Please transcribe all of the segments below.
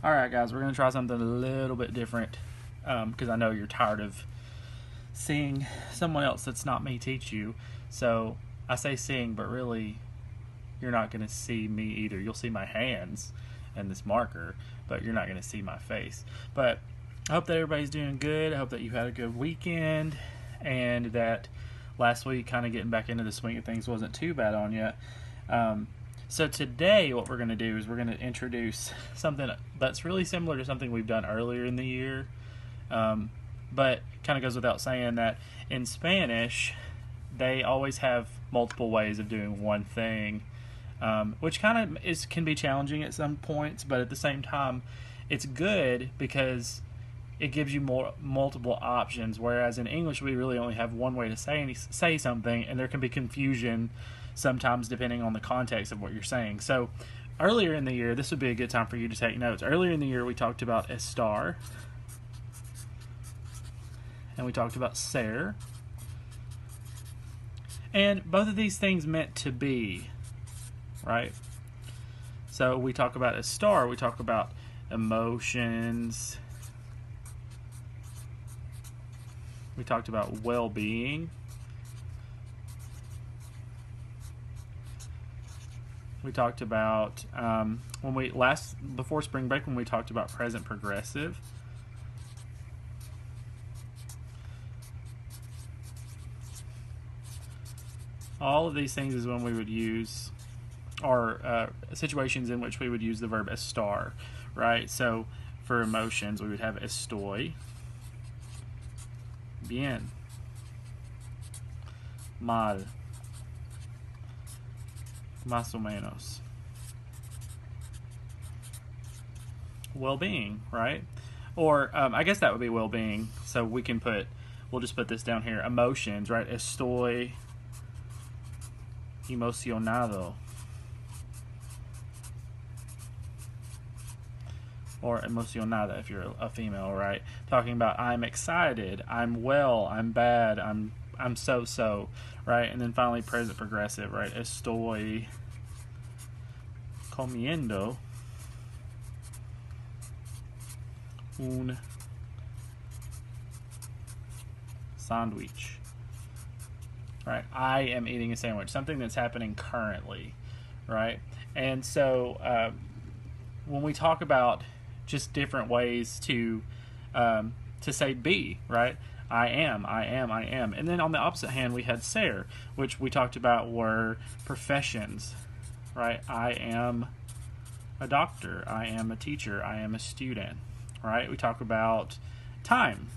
Alright guys, we're going to try something a little bit different because I know you're tired of seeing someone else that's not me teach you. So I say seeing, but really you're not going to see me either. You'll see my hands and this marker, but you're not going to see my face. But I hope that everybody's doing good. I hope that you had a good weekend and that last week kind of getting back into the swing of things wasn't too bad on you. So today what we're going to do is we're going to introduce something that's really similar to something we've done earlier in the year, but kind of goes without saying that in Spanish they always have multiple ways of doing one thing, which kind of can be challenging at some points, but at the same time it's good because it gives you multiple options, whereas in English we really only have one way to say something, and there can be confusion sometimes depending on the context of what you're saying. So earlier in the year, this would be a good time for you to take notes. Earlier in the year we talked about estar, and we talked about ser, and both of these things meant to be, right? So we talk about estar, we talk about emotions, we talked about well-being, we talked about before spring break when we talked about present progressive. All of these things is when we would use, or situations in which we would use the verb estar, right? So for emotions we would have estoy, bien, mal, más o menos. Well-being, right? Or I guess that would be well-being. So we'll just put this down here. Emotions, right? Estoy emocionado. Or emocionada if you're a female, right? Talking about I'm excited, I'm well, I'm bad, I'm so, right? And then finally present progressive, right? Estoy comiendo un sandwich, right? I am eating a sandwich, something that's happening currently, right? And so when we talk about just different ways to say be, right? I am. And then on the opposite hand, we had ser, which we talked about were professions, right? I am a doctor. I am a teacher. I am a student, right? We talk about time.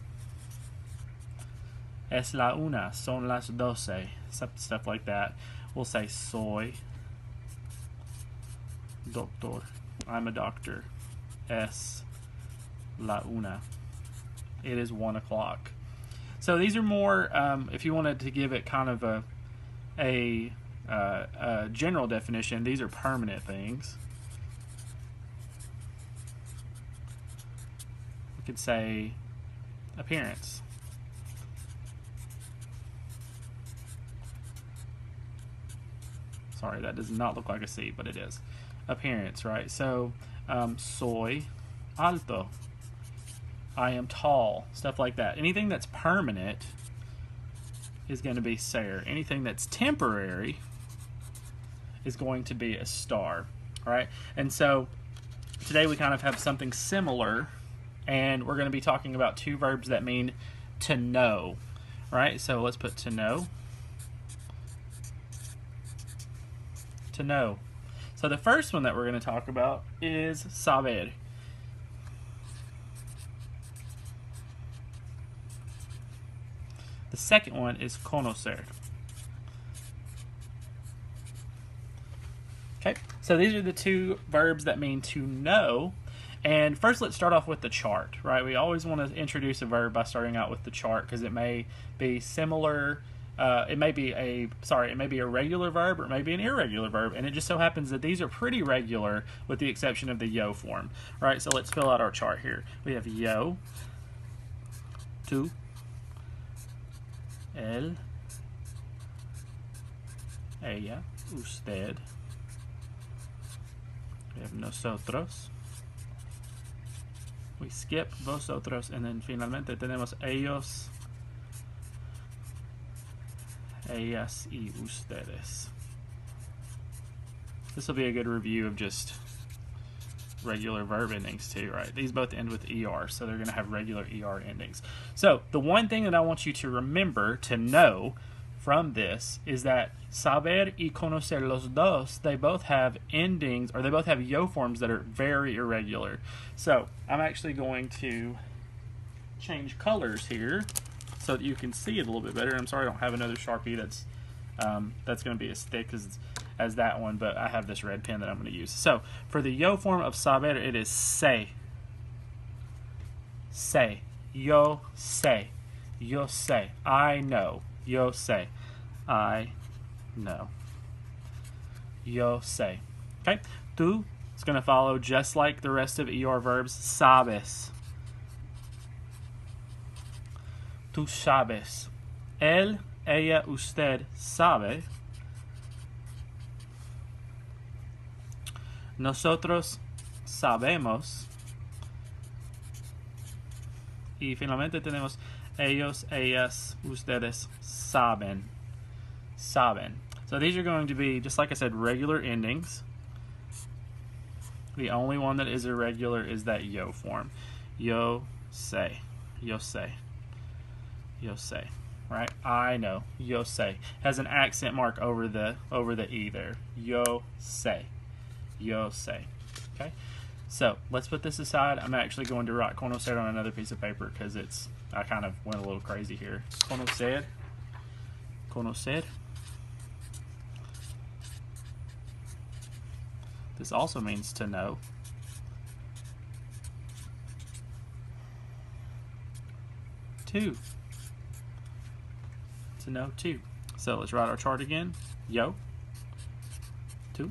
Es la una, son las doce, stuff like that. We'll say soy doctor. I'm a doctor. Es la una. It is 1 o'clock. So these are more, if you wanted to give it kind of a general definition, these are permanent things. We could say appearance. Sorry, that does not look like a C, but it is. Appearance, right? So, soy alto. I am tall, stuff like that. Anything that's permanent is going to be ser. Anything that's temporary is going to be estar, right? And so today we kind of have something similar, and we're going to be talking about two verbs that mean to know, right? So let's put to know. To know. So the first one that we're going to talk about is saber. The second one is conocer. Okay, so these are the two verbs that mean to know. And first let's start off with the chart, right? We always want to introduce a verb by starting out with the chart because it may be similar. It may be a regular verb or it may be an irregular verb, and it just so happens that these are pretty regular with the exception of the yo form, right? So let's fill out our chart here. We have yo, tú, él, ella, usted. We have nosotros, we skip vosotros, and then finalmente tenemos ellos, ellas y ustedes. This will be a good review of just regular verb endings too, right? These both end with ER, so they're going to have regular ER endings. So the one thing that I want you to remember, to know from this, is that saber y conocer los dos, they both have endings, or they both have yo forms that are very irregular. So I'm actually going to change colors here so that you can see it a little bit better. I'm sorry I don't have another Sharpie that's going to be as thick as that one, but I have this red pen that I'm going to use. So for the yo form of saber, it is sé. Sé. Yo sé. Yo sé. I know. Yo sé. I know. Yo sé. Okay? Tú is going to follow just like the rest of ER verbs. Sabes. Tú sabes. Él, ella, usted sabe. Nosotros sabemos. Y finalmente tenemos ellos, ellas, ustedes saben. Saben. So these are going to be, just like I said, regular endings. The only one that is irregular is that yo form. Yo sé. Yo sé. Yo sé. Right? I know. Yo sé. Has an accent mark over the E there. Yo sé. Yo sé. Okay? So let's put this aside. I'm actually going to write conocer on another piece of paper because I kind of went a little crazy here. Conocer. Conocer. This also means to know. To know too. So let's write our chart again. Yo. Tú.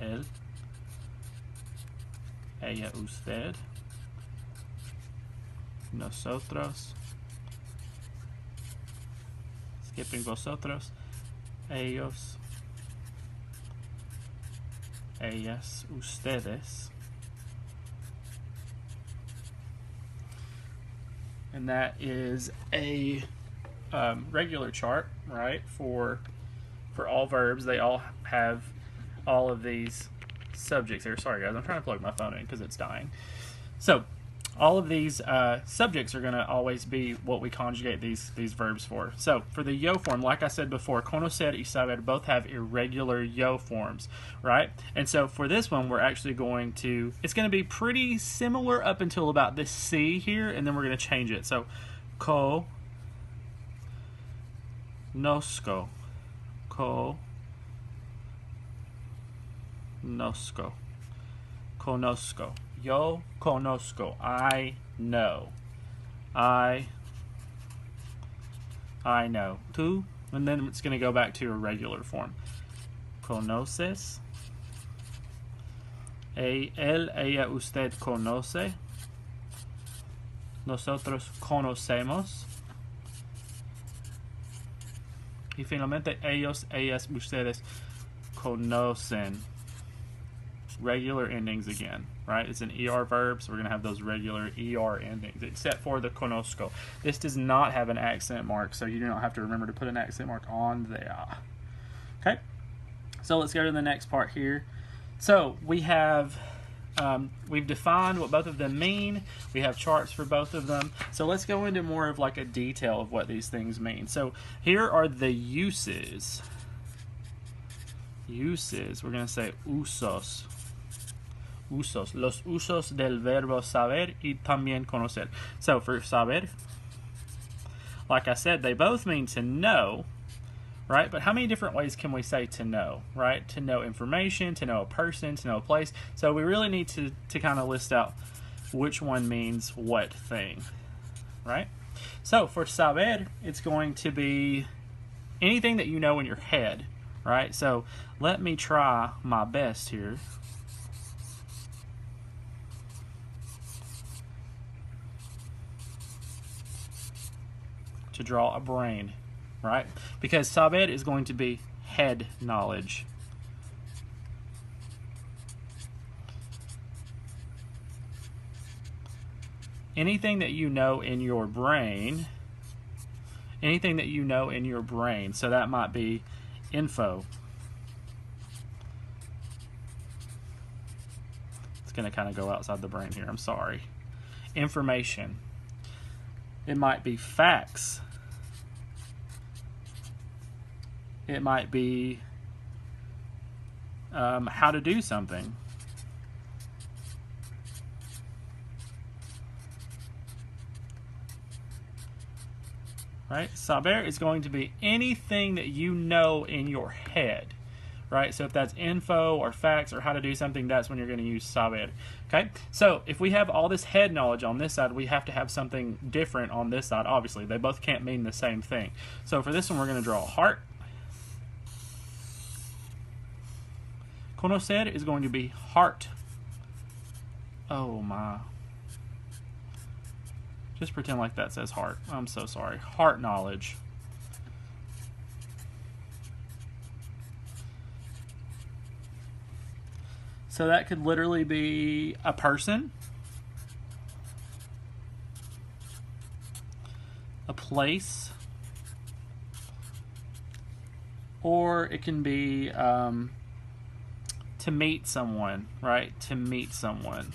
Él. Ella, usted. Nosotros. Skipping vosotros. Ellos. Ellas, ustedes. And that is a regular chart, right? For all verbs, they all have all of these subjects here. Sorry guys, I'm trying to plug my phone in because it's dying. So all of these subjects are going to always be what we conjugate these verbs for. So for the yo form, like I said before, conocer y saber both have irregular yo forms, right? And so for this one, we're actually going to, it's going to be pretty similar up until about this C here, and then we're going to change it. So conozco, conozco. Yo conozco. I know. I know. Tú, and then it's going to go back to a regular form. Conoces. Él, ella, usted conoce. Nosotros conocemos. Y finalmente, ellos, ellas, ustedes conocen. Regular endings again, right? It's an ER verb, so we're going to have those regular ER endings, except for the conozco. This does not have an accent mark, so you do not have to remember to put an accent mark on there. Okay, so let's go to the next part here. So we have, we've defined what both of them mean. We have charts for both of them. So let's go into more of like a detail of what these things mean. So here are the uses. Uses, we're going to say usos. Usos, los usos del verbo saber y también conocer. So for saber, like I said, they both mean to know, right? But how many different ways can we say to know, right? To know information, to know a person, to know a place. So we really need to kind of list out which one means what thing, right? So for saber, it's going to be anything that you know in your head, right? So let me try my best here. To draw a brain, right? Because saber is going to be head knowledge. anything that you know in your brain, anything that you know in your brain. So that might be info. It's going to kind of go outside the brain here. I'm sorry. Information. It might be facts. It might be how to do something. Right? Saber is going to be anything that you know in your head. Right? So if that's info or facts or how to do something, that's when you're going to use saber. Okay? So if we have all this head knowledge on this side, we have to have something different on this side. Obviously, they both can't mean the same thing. So for this one, we're going to draw a heart. Conocer is going to be heart. Oh my. Just pretend like that says heart. I'm so sorry. Heart knowledge. So that could literally be a person, a place, or it can be to meet someone, right? To meet someone.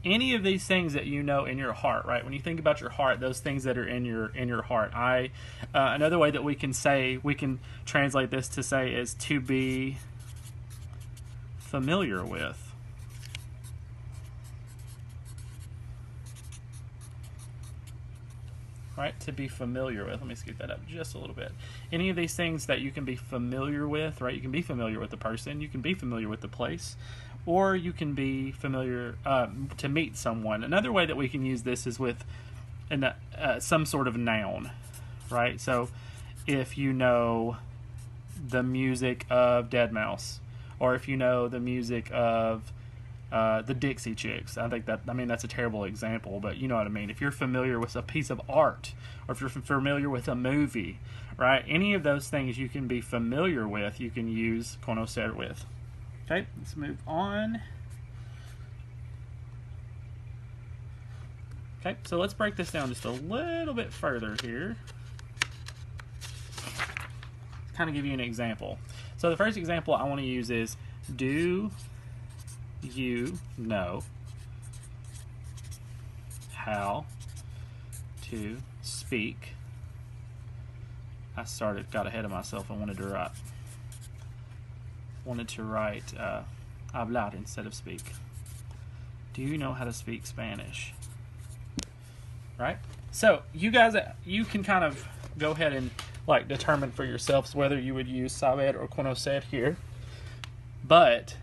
Any of these things that you know in your heart, right? When you think about your heart, those things that are in your heart. Another way that we can translate this to say is to be familiar with. Right? To be familiar with. Let me scoot that up just a little bit. Any of these things that you can be familiar with, right? You can be familiar with the person, you can be familiar with the place, or you can be familiar to meet someone. Another way that we can use this is with some sort of noun, right? So if you know the music of Deadmau5, or if you know the music of the Dixie Chicks. That's a terrible example, but you know what I mean. If you're familiar with a piece of art, or if you're familiar with a movie, right? Any of those things you can be familiar with, you can use conocer with. Okay, let's move on. Okay, so let's break this down just a little bit further here. Kind of give you an example. So the first example I want to use is, do you know how to speak? I got ahead of myself and wanted to write hablar instead of speak. Do you know how to speak Spanish? Right? So you guys, you can kind of go ahead and determine for yourselves whether you would use saber or conocer here. But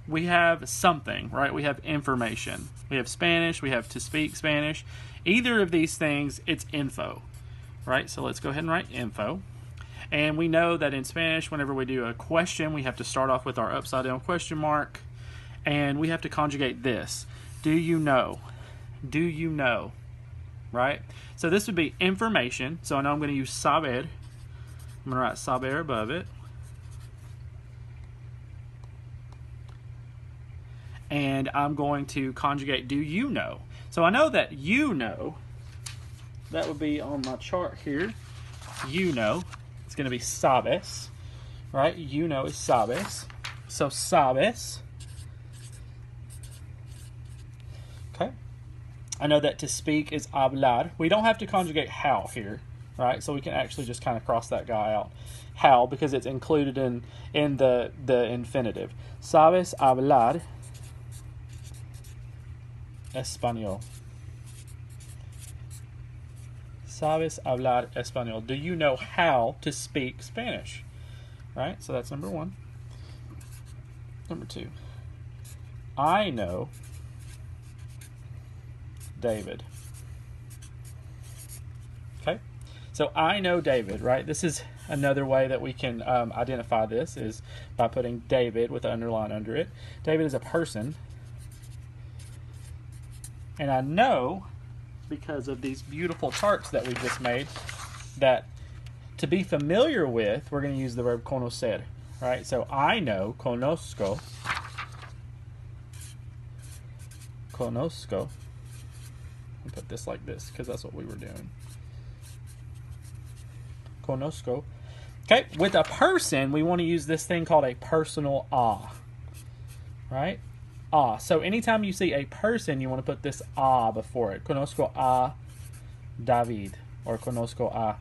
we have something, right? We have information. We have Spanish. We have to speak Spanish. Either of these things, it's info, right? So let's go ahead and write info. And we know that in Spanish, whenever we do a question, we have to start off with our upside down question mark. And we have to conjugate this. Do you know? Do you know? Right? So this would be information. So I know I'm going to use saber. I'm going to write saber above it. And I'm going to conjugate do you know. So I know that you know. That would be on my chart here. You know. It's going to be sabes, right? You know is sabes. So sabes. Okay. I know that to speak is hablar. We don't have to conjugate how here, right? So we can actually just kind of cross that guy out. How, because it's included in the infinitive. Sabes hablar Español. Sabes hablar español. Do you know how to speak Spanish? Right? So that's number one. Number two. I know David. Okay? So I know David, right? This is another way that we can identify this is by putting David with an underline under it. David is a person. And I know, because of these beautiful charts that we just made, that to be familiar with, we're going to use the verb conocer. right? So I know, conozco. Conozco. I'll put this like this because that's what we were doing. Conozco. Okay, with a person, we want to use this thing called a personal a. Right? A. So anytime you see a person, you want to put this a before it. Conozco a David or conozco a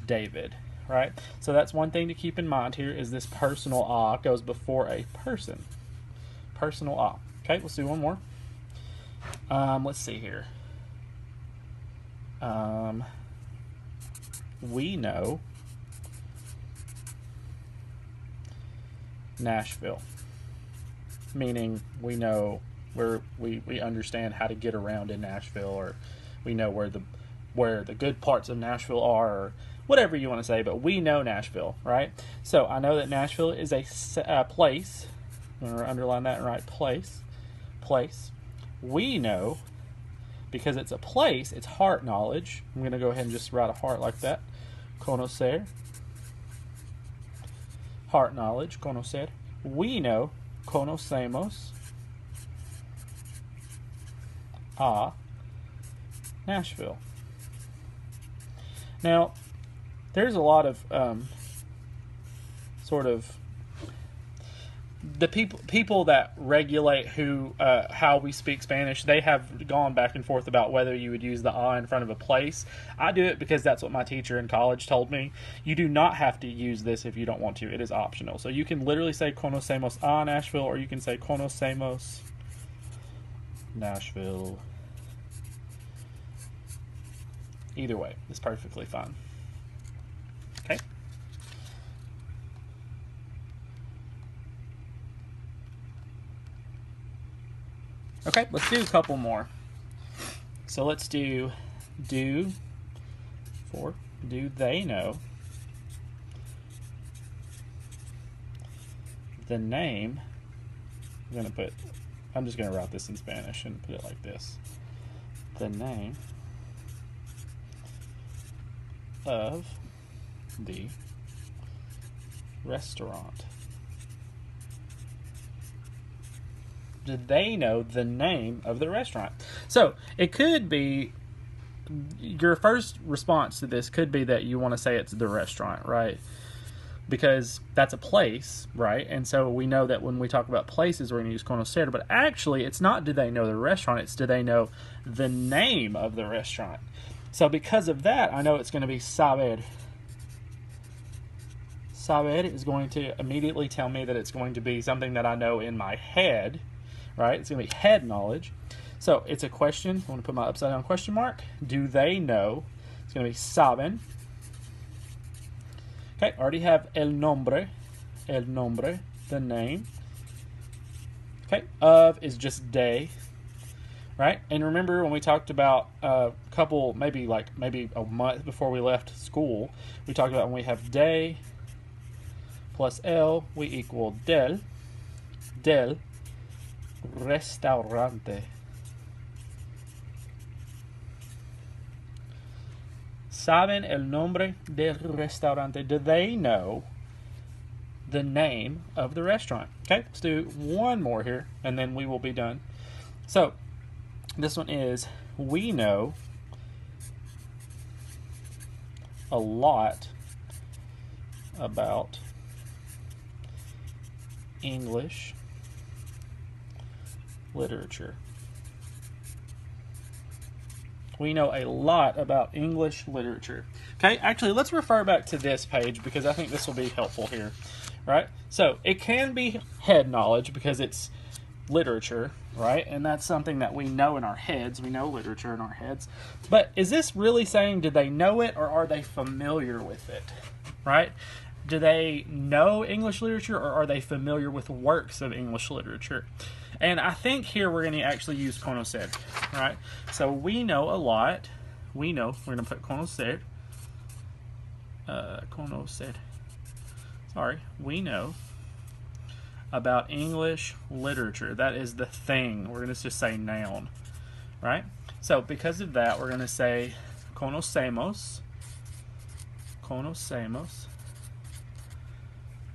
David. Right? So that's one thing to keep in mind here is this personal a goes before a person. Personal a. Okay, let's do one more. Let's see here. We know Nashville, meaning we know where we understand how to get around in Nashville, or we know where the good parts of Nashville are, or whatever you want to say, but we know Nashville, right? So I know that Nashville is a place. I'm going to underline that and write place. We know, because it's a place, it's heart knowledge. I'm going to go ahead and just write a heart like that. Conocer. Heart knowledge, conocer. We know, conocemos a Nashville. Now, there's a lot of sort of the people that regulate how we speak Spanish. They have gone back and forth about whether you would use the "a" in front of a place. I do it because that's what my teacher in college told me. You do not have to use this if you don't want to. It is optional. So you can literally say "conocemos a Nashville," or you can say "conocemos Nashville." Either way, it's perfectly fine. Okay. Okay, let's do a couple more. So let's do they know the name? I'm just going to write this in Spanish and put it like this. The name of the restaurant. Do they know the name of the restaurant? So it could be, your first response to this could be that you want to say it's the restaurant, right? Because that's a place, right? And so we know that when we talk about places, we're going to use conocer, but actually it's not do they know the restaurant, it's do they know the name of the restaurant. So because of that, I know it's going to be saber. Saber is going to immediately tell me that it's going to be something that I know in my head, right? It's going to be head knowledge. So it's a question. I want to put my upside down question mark. Do they know? It's going to be saben. Okay, already have el nombre, the name. Okay, of is just de, right? And remember when we talked about a couple, maybe a month before we left school, we talked about when we have de plus el, we equal del restaurante. Saben el nombre del restaurante. Do they know the name of the restaurant? Okay, let's do one more here, and then we will be done. So, this one is, we know a lot about English literature. We know a lot about English literature. Okay, actually, let's refer back to this page because I think this will be helpful here, right? So, it can be head knowledge because it's literature, right? And that's something that we know in our heads. We know literature in our heads. But is this really saying, do they know it or are they familiar with it, right? Do they know English literature or are they familiar with works of English literature? And I think here we're going to actually use conocer, right? So we know a lot. We're going to put conocer. We know about English literature. That is the thing. We're going to just say noun, right? So because of that, we're going to say conocemos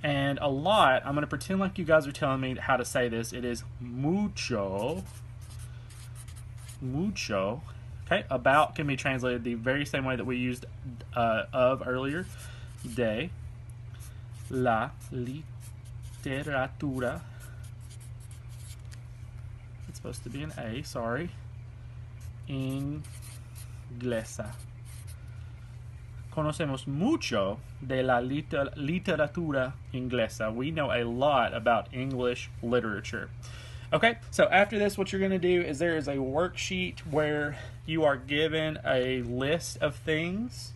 And a lot, I'm going to pretend like you guys are telling me how to say this. It is mucho. Mucho. Okay, about can be translated the very same way that we used of earlier. De la literatura. It's supposed to be an A, sorry. Inglesa. Conocemos mucho de la literatura inglesa. We know a lot about English literature. Okay, so after this, what you're going to do is there is a worksheet where you are given a list of things,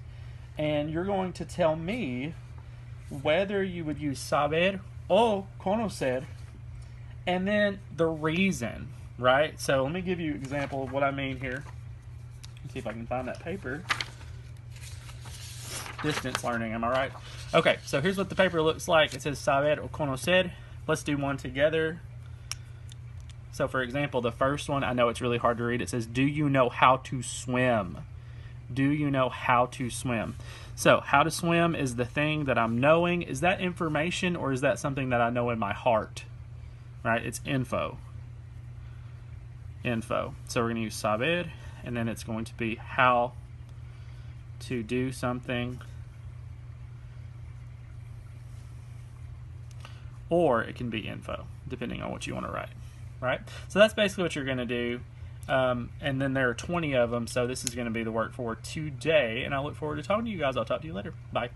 and you're going to tell me whether you would use saber o conocer, and then the reason, right? So let me give you an example of what I mean here. Let's see if I can find that paper. Distance learning, am I right? Okay, so here's what the paper looks like. It says saber o conocer. Let's do one together. So for example, the first one, I know it's really hard to read. It says, do you know how to swim? Do you know how to swim? So how to swim is the thing that I'm knowing. Is that information or is that something that I know in my heart? Right? It's info. Info. So we're going to use saber, and then it's going to be how to do something. Or it can be info, depending on what you want to write. Right? So that's basically what you're going to do. And then there are 20 of them, so this is going to be the work for today, and I look forward to talking to you guys. I'll talk to you later. Bye.